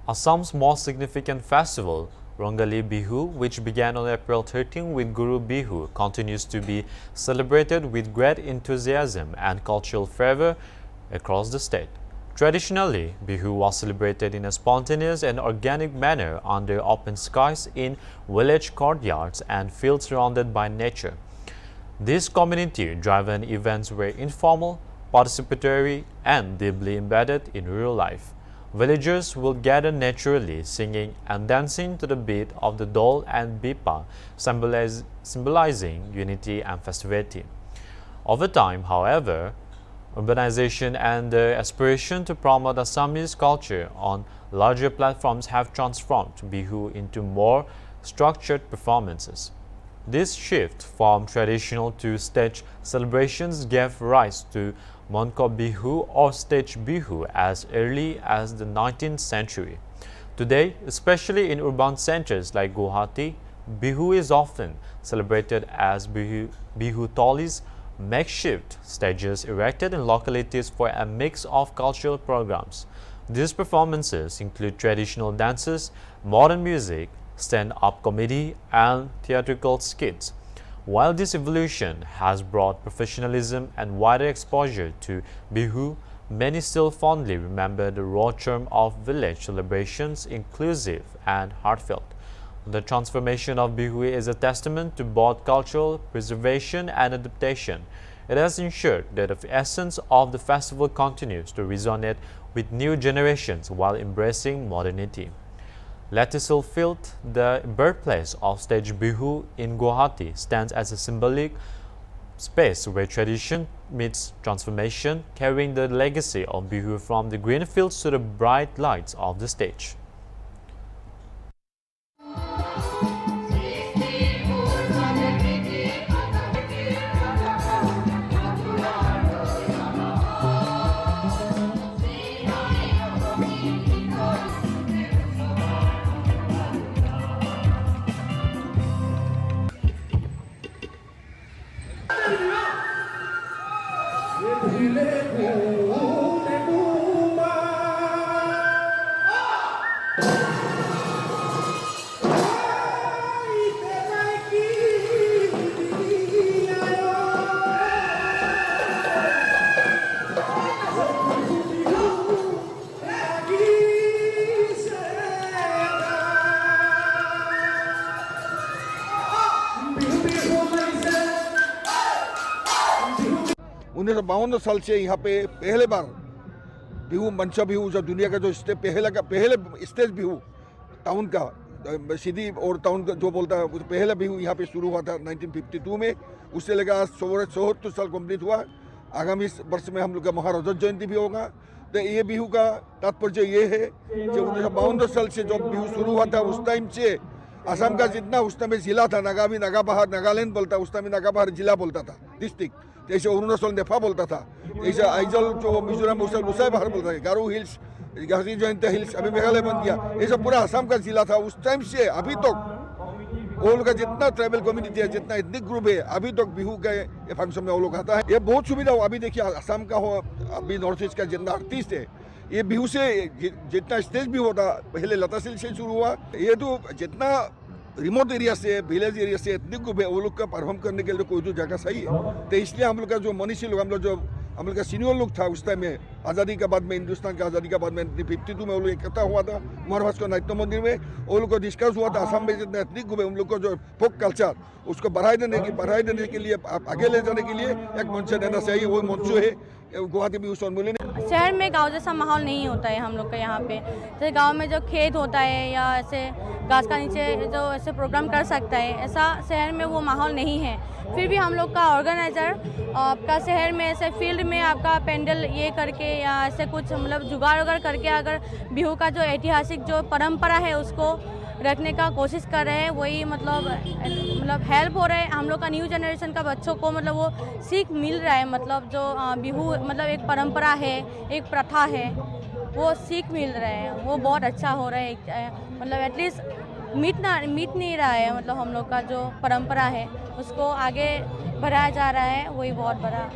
Assam's most significant festival, Rongali Bihu, which began on April 13 with Guru Bihu, continues to be celebrated with great enthusiasm and cultural fervor across the state. Traditionally, Bihu was celebrated in a spontaneous and organic manner under open skies in village courtyards and fields surrounded by nature. These community-driven events were informal, participatory, and deeply embedded in rural life. Villagers will gather naturally, singing and dancing to the beat of the dole and bipa, symbolizing unity and festivity. Over time, however, urbanization and the aspiration to promote Assamese culture on larger platforms have transformed Bihu into more structured performances. This shift from traditional to stage celebrations gave rise to Monko Bihu or stage Bihu as early as the 19th century. Today, especially in urban centers like Guwahati, Bihu is often celebrated as Bihu Tolis, makeshift stages erected in localities for a mix of cultural programs. These performances include traditional dances, modern music, stand-up comedy, and theatrical skits. While this evolution has brought professionalism and wider exposure to Bihu, many still fondly remember the raw charm of village celebrations, inclusive and heartfelt. The transformation of Bihu is a testament to both cultural preservation and adaptation. It has ensured that the essence of the festival continues to resonate with new generations while embracing modernity. Latisil Field, the birthplace of stage Bihu in Guwahati, stands as a symbolic space where tradition meets transformation, carrying the legacy of Bihu from the green fields to the bright lights of the stage. उन्नीस साल से यहाँ पे पहले बार बिहू मंचा बिहू जो दुनिया का जो पहले स्टेज बिहू टाउन का सीधी और टाउन का जो बोलता है पहला बिहू यहाँ पे शुरू हुआ था 1952 में। उससे लेकर आज 74 साल कंप्लीट हुआ। आगामी वर्ष में हम लोग का महारजत जयंती भी होगा। तो ये बिहू का तात्पर्य ये है कि 1952 साल से जो बिहू शुरू हुआ था उस टाइम से असम का जितना उस टाइम जिला था नागाबाहर नागालैंड बोलता, उस टाइम नागाबाहर जिला बोलता था, डिस्ट्रिक्ट। जैसे अरुणाचल नेफा बोलता था, जैसे आइजल जो मिजोरम लुसाई बाहर बोलता था, गारो हिल्स, गाजी जयंत हिल्स, अभी मेघालय बन गया। ये सब पूरा असम का जिला था। उस टाइम से अभी तक वो लोग का जितना ट्राइबल कम्युनिटी है, जितना एथनिक ग्रुप है, अभी तक बिहू का ये फंक्शन में वो लोग आता है। ये बहुत सुविधा हो। अभी देखिए असम का हो, अभी नॉर्थ ईस्ट का जितना आर्टिस्ट है, ये बिहू से जितना स्टेज भी होता पहले लतासिल से शुरू हुआ। ये तो जितना रिमोट एरिया से, विलेज एरिया से एथनिक ग्रुप है, वो लोग का परफॉर्म करने के लिए कोई तो जगह सही है। तो इसलिए हम लोग का जो मनीषी लोग, हम लोग का सीनियर लोग था उस टाइम में, आज़ादी के बाद में, हिंदुस्तान का आज़ादी के बाद में 1952 में वो लोग इकट्ठा हुआ था कुमार भास्कर नाट्य मंदिर में। वो लोग को डिस्कस हुआ था असम में जितना एथनिक ग्रुप है उन लोग को जो फोक कल्चर उसको बढ़ाई देने के लिए, आगे ले जाने के लिए एक मंच देना चाहिए। वही मंच है गुवाहाटी बिहू सम्मेलन। शहर में गांव जैसा माहौल नहीं होता है हम लोग का यहाँ पे। जैसे गांव में जो खेत होता है या ऐसे घास का नीचे जो ऐसे प्रोग्राम कर सकता है, ऐसा शहर में वो माहौल नहीं है। फिर भी हम लोग का ऑर्गेनाइज़र आपका शहर में ऐसे फील्ड में आपका पेंडल ये करके या ऐसे कुछ मतलब जुगाड़ वगैरह करके अगर बिहू का जो ऐतिहासिक जो परंपरा है उसको रखने का कोशिश कर रहे हैं। वही मतलब हेल्प हो रहा है हम लोग का न्यू जनरेशन का बच्चों को, मतलब वो सीख मिल रहा है। मतलब जो बिहू मतलब एक परंपरा है, एक प्रथा है, वो सीख मिल रहा है। वो बहुत अच्छा हो रहा है। मतलब एटलीस्ट मिट नहीं रहा है। मतलब हम लोग का जो परंपरा है उसको आगे बढ़ाया जा रहा है, वही बहुत बड़ा